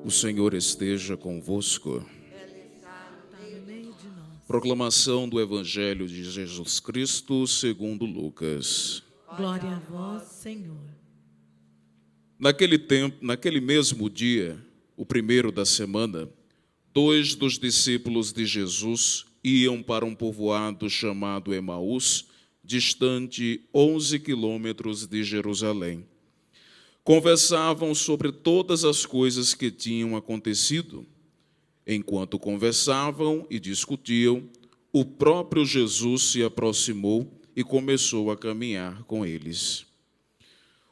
O Senhor esteja convosco. Proclamação do Evangelho de Jesus Cristo segundo Lucas. Glória a vós, Senhor. Naquele mesmo dia, o primeiro da semana, 2 dos discípulos de Jesus iam para um povoado chamado Emaús, distante 11 quilômetros de Jerusalém. Conversavam sobre todas as coisas que tinham acontecido. Enquanto conversavam e discutiam, o próprio Jesus se aproximou e começou a caminhar com eles.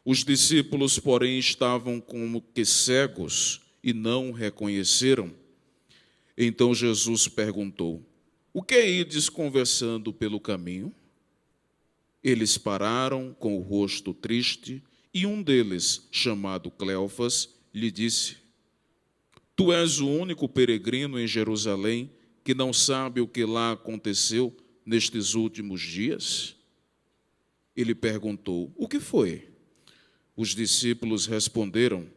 Os discípulos, porém, estavam como que cegos e não o reconheceram. Então Jesus perguntou: "O que ides conversando pelo caminho?" Eles pararam com o rosto triste e um deles, chamado Cleofas, lhe disse: "Tu és o único peregrino em Jerusalém que não sabe o que lá aconteceu nestes últimos dias?" Ele perguntou: "O que foi?" Os discípulos responderam: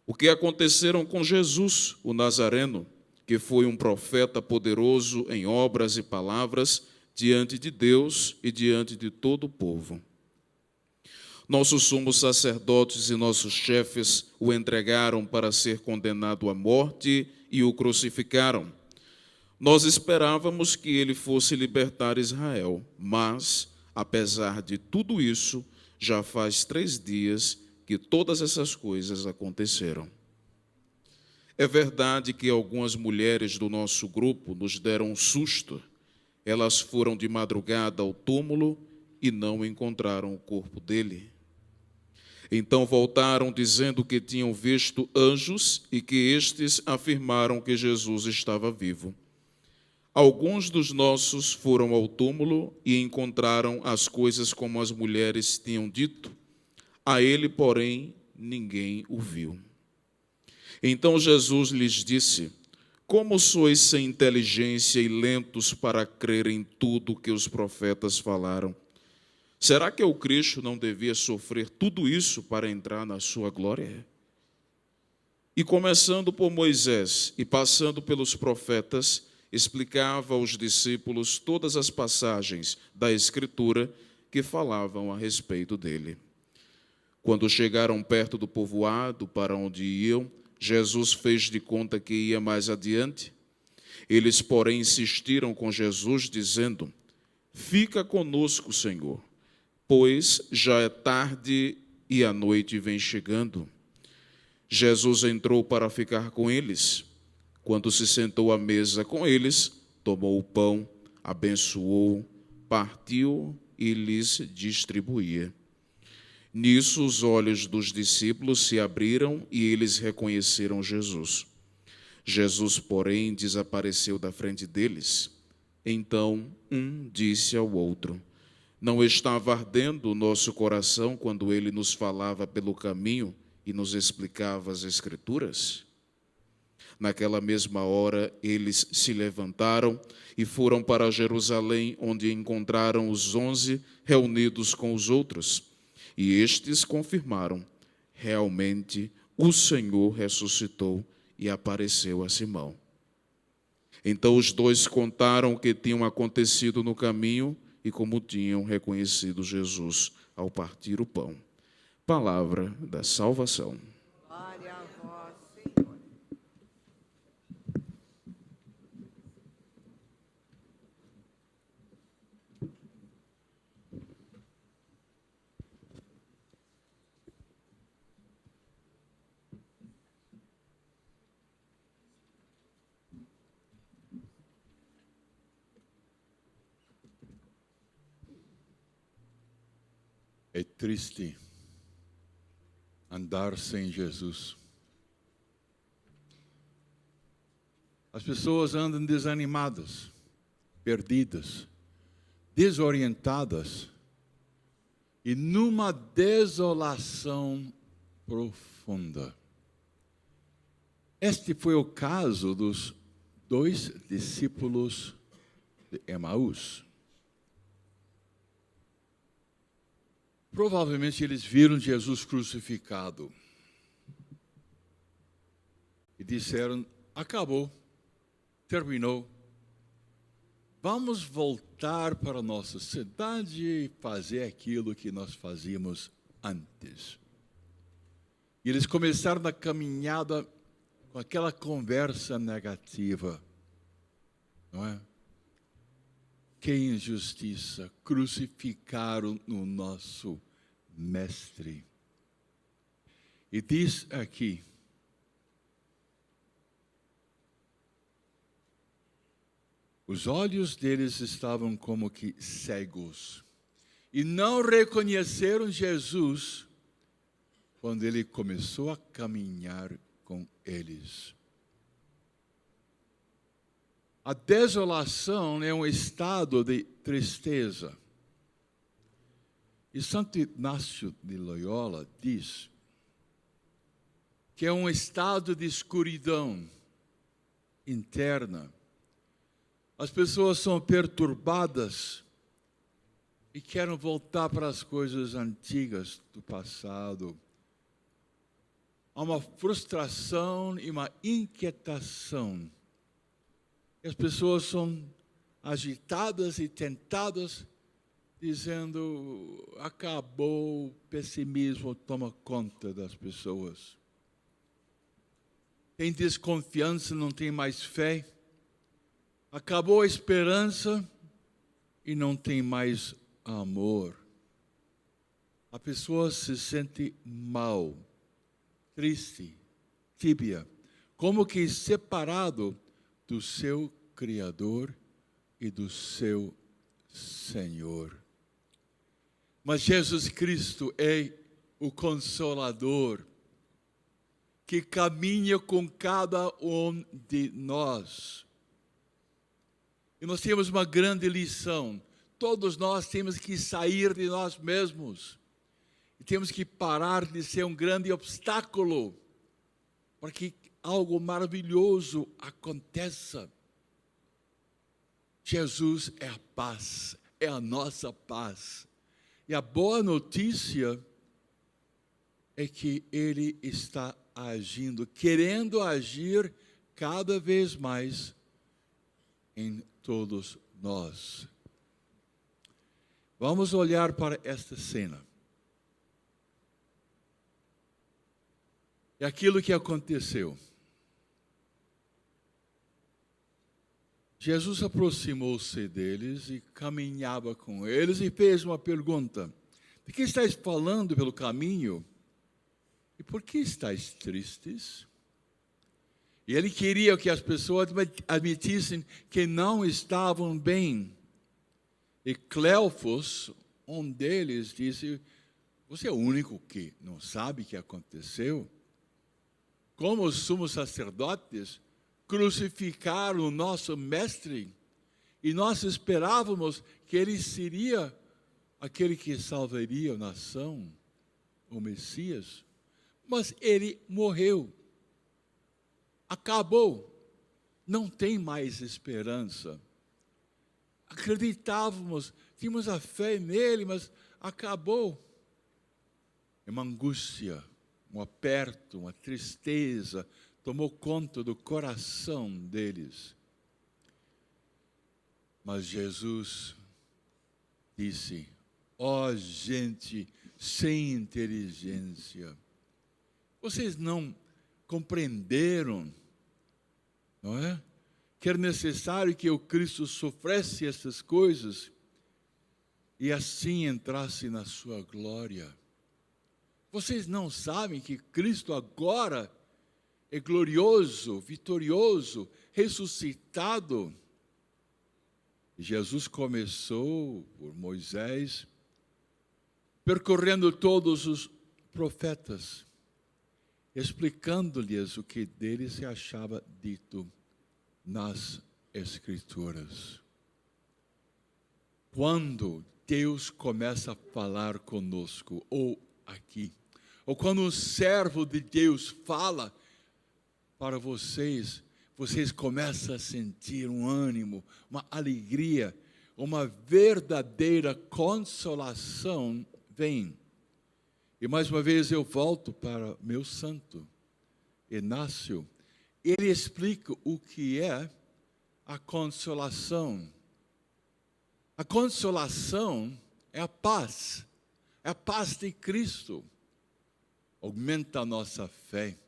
"O que aconteceram com Jesus, o Nazareno, que foi um profeta poderoso em obras e palavras diante de Deus e diante de todo o povo. Nossos sumos sacerdotes e nossos chefes o entregaram para ser condenado à morte e o crucificaram. Nós esperávamos que ele fosse libertar Israel, mas, apesar de tudo isso, já faz 3 dias que todas essas coisas aconteceram. É verdade que algumas mulheres do nosso grupo nos deram um susto. Elas foram de madrugada ao túmulo e não encontraram o corpo dele. Então voltaram dizendo que tinham visto anjos e que estes afirmaram que Jesus estava vivo. Alguns dos nossos foram ao túmulo e encontraram as coisas como as mulheres tinham dito. A ele, porém, ninguém o viu." Então Jesus lhes disse: "Como sois sem inteligência e lentos para crer em tudo que os profetas falaram? Será que o Cristo não devia sofrer tudo isso para entrar na sua glória?" E começando por Moisés e passando pelos profetas, explicava aos discípulos todas as passagens da Escritura que falavam a respeito dele. Quando chegaram perto do povoado para onde iam, Jesus fez de conta que ia mais adiante. Eles, porém, insistiram com Jesus, dizendo: "Fica conosco, Senhor, pois já é tarde e a noite vem chegando." Jesus entrou para ficar com eles. Quando se sentou à mesa com eles, tomou o pão, abençoou, partiu e lhes distribuía. Nisso os olhos dos discípulos se abriram e eles reconheceram Jesus. Jesus, porém, desapareceu da frente deles. Então um disse ao outro: "Não estava ardendo o nosso coração quando ele nos falava pelo caminho e nos explicava as Escrituras?" Naquela mesma hora, eles se levantaram e foram para Jerusalém, onde encontraram os 11 reunidos com os outros. E estes confirmaram: realmente o Senhor ressuscitou e apareceu a Simão. Então os dois contaram o que tinham acontecido no caminho e como tinham reconhecido Jesus ao partir o pão. Palavra da salvação. Glória a vós, Senhor. É triste andar sem Jesus. As pessoas andam desanimadas, perdidas, desorientadas e numa desolação profunda. Este foi o caso dos 2 discípulos de Emaús. Provavelmente eles viram Jesus crucificado. E e disseram: acabou, terminou. Vamos voltar para a nossa cidade e fazer aquilo que nós fazíamos antes. E eles começaram a caminhada com aquela conversa negativa, não é? Que injustiça, crucificaram o nosso mestre. E diz aqui: os olhos deles estavam como que cegos e não reconheceram Jesus quando ele começou a caminhar com eles. A desolação é um estado de tristeza. E Santo Inácio de Loyola diz que é um estado de escuridão interna. As pessoas são perturbadas e querem voltar para as coisas antigas do passado. Há uma frustração e uma inquietação. As pessoas são agitadas e tentadas, dizendo: acabou, o pessimismo toma conta das pessoas. Tem desconfiança, não tem mais fé. Acabou a esperança e não tem mais amor. A pessoa se sente mal, triste, tíbia, como que separado do seu Criador e do seu Senhor. Mas Jesus Cristo é o Consolador, que caminha com cada um de nós. E nós temos uma grande lição. Todos nós temos que sair de nós mesmos. E temos que parar de ser um grande obstáculo para que algo maravilhoso aconteça. Jesus é a paz, é a nossa paz. E a boa notícia é que Ele está agindo, querendo agir cada vez mais em todos nós. Vamos olhar para esta cena. É aquilo que aconteceu. Jesus aproximou-se deles e caminhava com eles e fez uma pergunta: de que estáis falando pelo caminho? E por que estáis tristes? E ele queria que as pessoas admitissem que não estavam bem. E Cleofas, um deles, disse: você é o único que não sabe o que aconteceu? Como os sumos sacerdotes crucificaram o nosso mestre, e nós esperávamos que ele seria aquele que salvaria a nação, o Messias, mas ele morreu, acabou, não tem mais esperança. Acreditávamos, tínhamos a fé nele, mas acabou. É uma angústia, um aperto, uma tristeza tomou conta do coração deles. Mas Jesus disse: ó gente sem inteligência, vocês não compreenderam, não é? Que era necessário que o Cristo sofresse essas coisas e assim entrasse na sua glória. Vocês não sabem que Cristo agora é glorioso, vitorioso, ressuscitado? Jesus começou por Moisés, percorrendo todos os profetas, explicando-lhes o que dele se achava dito nas Escrituras. Quando Deus começa a falar conosco, ou aqui, ou quando um servo de Deus fala para vocês, vocês começam a sentir um ânimo, uma alegria, uma verdadeira consolação vem. E mais uma vez eu volto para meu santo Inácio. ele explica o que é a consolação. A consolação é a paz de Cristo. Aumenta a nossa fé,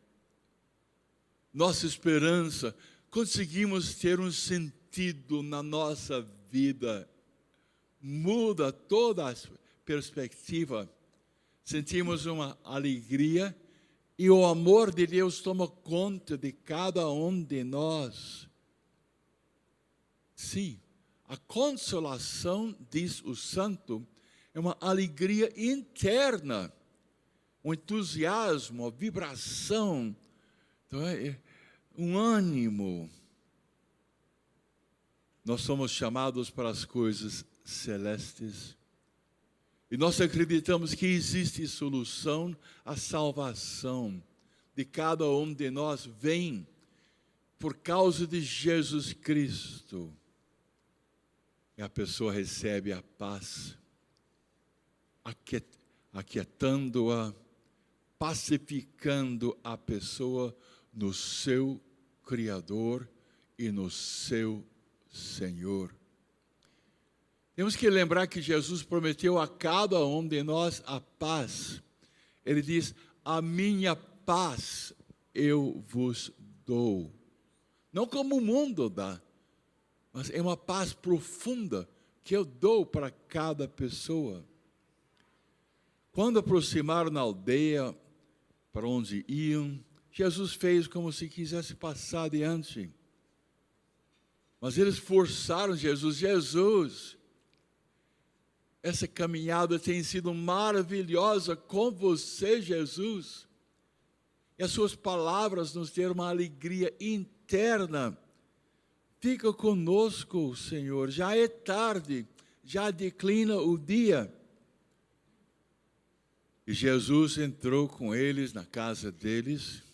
nossa esperança, conseguimos ter um sentido na nossa vida, muda toda a perspectiva, sentimos uma alegria e o amor de Deus toma conta de cada um de nós. Sim, a consolação, diz o santo, é uma alegria interna, um entusiasmo, uma vibração, então um ânimo. Nós somos chamados para as coisas celestes e nós acreditamos que existe solução. A salvação de cada um de nós vem por causa de Jesus Cristo. E a pessoa recebe a paz, aquietando-a, pacificando a pessoa no seu Criador e no seu Senhor. Temos que lembrar que Jesus prometeu a cada um de nós a paz. Ele diz: a minha paz eu vos dou. Não como o mundo dá, mas é uma paz profunda que eu dou para cada pessoa. Quando aproximaram na aldeia para onde iam, Jesus fez como se quisesse passar adiante. Mas eles forçaram Jesus. Jesus, essa caminhada tem sido maravilhosa com você, Jesus. E as suas palavras nos deram uma alegria interna. Fica conosco, Senhor. Já é tarde, já declina o dia. E Jesus entrou com eles na casa deles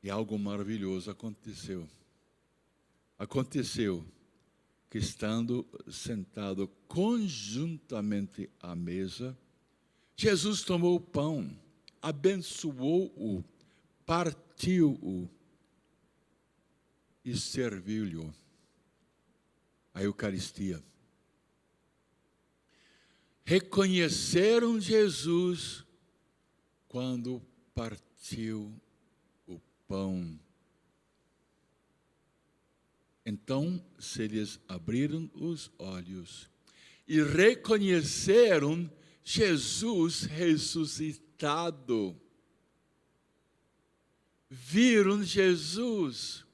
e algo maravilhoso aconteceu. Aconteceu que, estando sentado conjuntamente à mesa, Jesus tomou o pão, abençoou-o, partiu-o e serviu-lhe a Eucaristia. Reconheceram Jesus quando partiu o pão. Então se lhes abriram os olhos e reconheceram Jesus ressuscitado. Viram Jesus.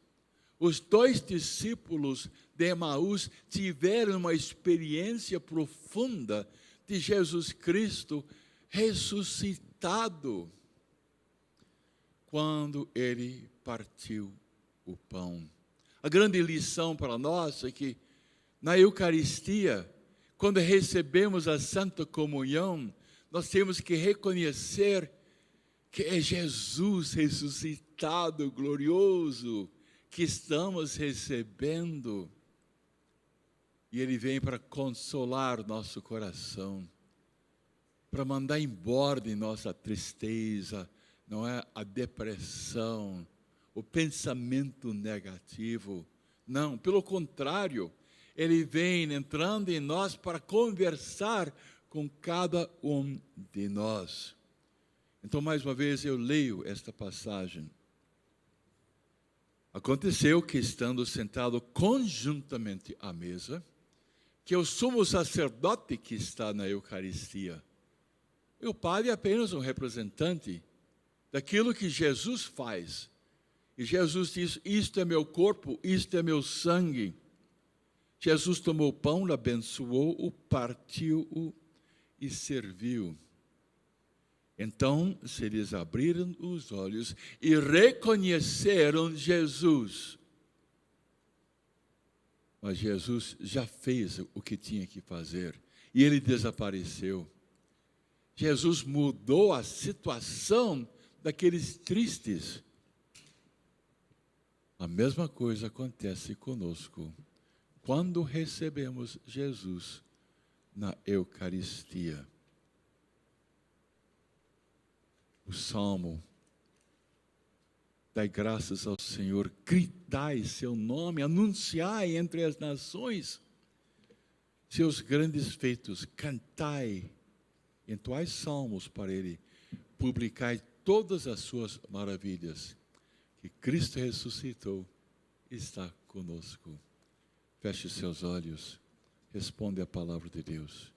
Os 2 discípulos de Emaús tiveram uma experiência profunda de Jesus Cristo ressuscitado quando ele partiu o pão. A grande lição para nós é que na Eucaristia, quando recebemos a Santa Comunhão, nós temos que reconhecer que é Jesus ressuscitado, glorioso, que estamos recebendo. E Ele vem para consolar nosso coração, para mandar embora de nossa tristeza, não é a depressão, o pensamento negativo. Não, pelo contrário, Ele vem entrando em nós para conversar com cada um de nós. Então, mais uma vez, eu leio esta passagem. Aconteceu que, estando sentado conjuntamente à mesa, que o sumo sacerdote que está na Eucaristia, e o padre é apenas um representante daquilo que Jesus faz. E Jesus diz: isto é meu corpo, isto é meu sangue. Jesus tomou o pão, abençoou-o, partiu-o e serviu. Então se lhes abriram os olhos e reconheceram Jesus. Mas Jesus já fez o que tinha que fazer e ele desapareceu. Jesus mudou a situação daqueles tristes. A mesma coisa acontece conosco quando recebemos Jesus na Eucaristia. O Salmo Dai graças ao Senhor, gritai seu nome, anunciai entre as nações seus grandes feitos, cantai, entoai salmos para Ele, publicai todas as suas maravilhas, que Cristo ressuscitou, está conosco. Feche seus olhos, responde a palavra de Deus.